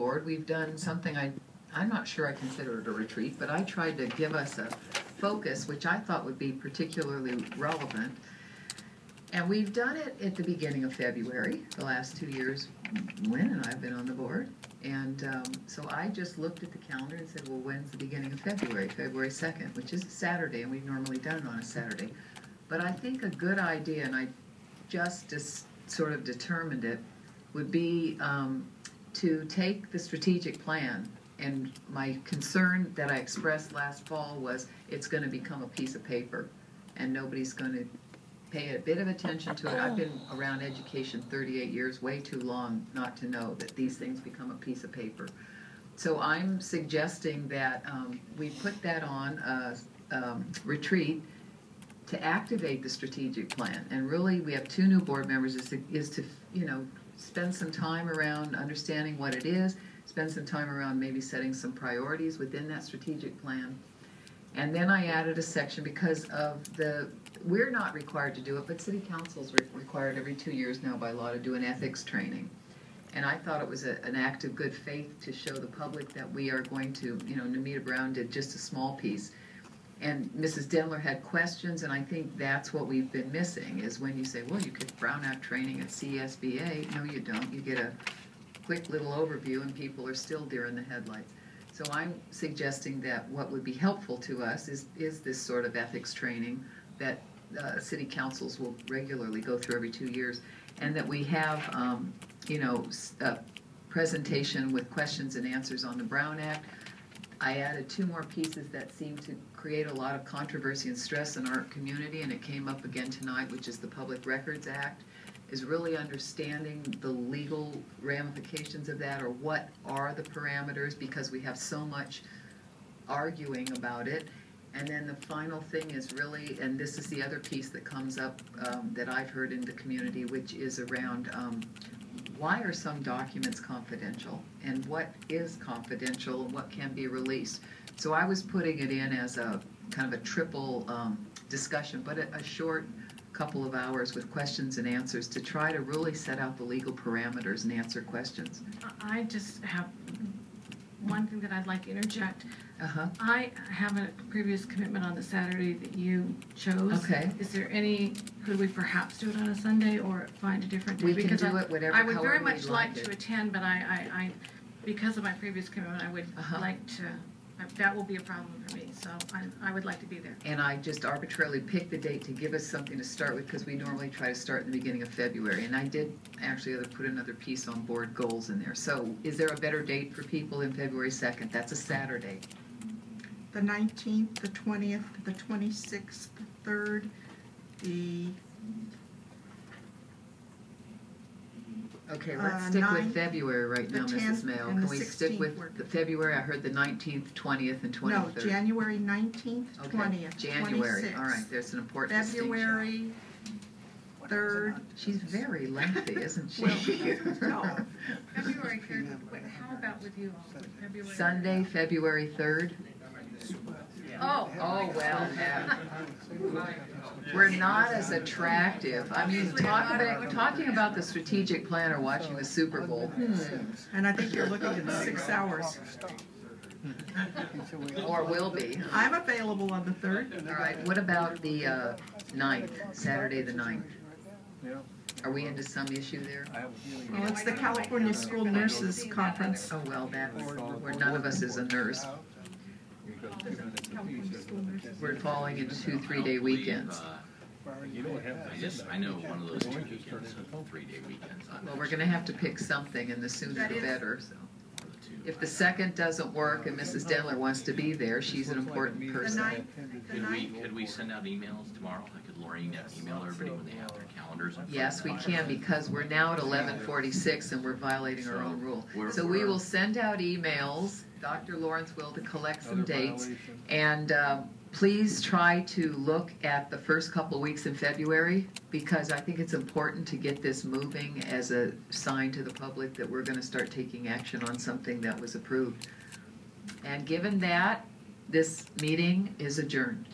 board, we've done something I'm not sure I consider it a retreat, but I tried to give us a focus, which I thought would be particularly relevant. And we've done it at the beginning of February, the last 2 years Lynn and I have been on the board. And so I just looked at the calendar and said, well, when's the beginning of February? February 2nd, which is a Saturday, and we've normally done it on a Saturday. But I think a good idea, and I just sort of determined it, would be to take the strategic plan. And my concern that I expressed last fall was it's going to become a piece of paper, and nobody's going to pay a bit of attention to it. I've been around education 38 years, way too long not to know that these things become a piece of paper. So I'm suggesting that we put that on a retreat to activate the strategic plan. And really, we have 2 new board members, is to spend some time around understanding what it is, spend some time around maybe setting some priorities within that strategic plan. And then I added a section because of we're not required to do it, but city council's required every 2 years now by law to do an ethics training. And I thought it was an act of good faith to show the public that we are going to, Namita Brown did just a small piece. And Mrs. Denler had questions, and I think that's what we've been missing, is when you say, well, you get Brown Act training at CSBA. No, you don't. You get a quick little overview, and people are still deer in the headlights. So I'm suggesting that what would be helpful to us is this sort of ethics training that city councils will regularly go through every 2 years, and that we have, a presentation with questions and answers on the Brown Act. I added 2 more pieces that seem to create a lot of controversy and stress in our community, and it came up again tonight, which is the Public Records Act, is really understanding the legal ramifications of that, or what are the parameters, because we have so much arguing about it. And then the final thing is really, and this is the other piece that comes up that I've heard in the community, which is around why are some documents confidential, and what is confidential, and what can be released. So I was putting it in as a kind of a triple discussion, but a short couple of hours with questions and answers to try to really set out the legal parameters and answer questions. I just have one thing that I'd like to interject. Uh-huh. I have a previous commitment on the Saturday that you chose. Okay. Is there could we perhaps do it on a Sunday or find a different day? We can do it whatever. I would very much like to attend, but I because of my previous commitment, I would like to. That will be a problem for me, so I would like to be there. And I just arbitrarily picked the date to give us something to start with, because we normally try to start in the beginning of February. And I did actually put another piece on board goals in there. So is there a better date for people than February 2nd? That's a Saturday. The 19th, the 20th, the 26th, the 3rd, the... Okay, let's stick 9th, with February right now, Mrs. Mayo. Can we stick with the February? I heard the 19th, 20th, and 23rd. No, January 19th, okay. 20th, January. 26th. All right, there's an important February 3rd. She's very lengthy, isn't she? No. February 3rd. How about with you all? February Sunday, February 3rd. Oh, well, yeah. We're not as attractive. I mean, talking about the strategic plan or watching the Super Bowl. And I think you're looking at 6 hours. Or will be. I'm available on the 3rd. All right, what about the 9th, Saturday the 9th? Are we into some issue there? Well, it's the California School Nurses Conference. Oh, well, that's where none of us is a nurse. We're falling into 2-3 day weekends. I know one of those 2 weekends, 3-day weekends. Well, we're going to have to pick something, and the sooner the better. So, if the 2nd doesn't work and Mrs. Denler wants to be there, she's an important person. Could we send out emails tomorrow? Could Lorraine email everybody when they have their calendars? Yes, we can, because we're now at 11:46 and we're violating our own rule. So we will send out emails. Dr. Lawrence will, to collect some dates, and please try to look at the first couple of weeks in February, because I think it's important to get this moving as a sign to the public that we're going to start taking action on something that was approved. And given that, this meeting is adjourned.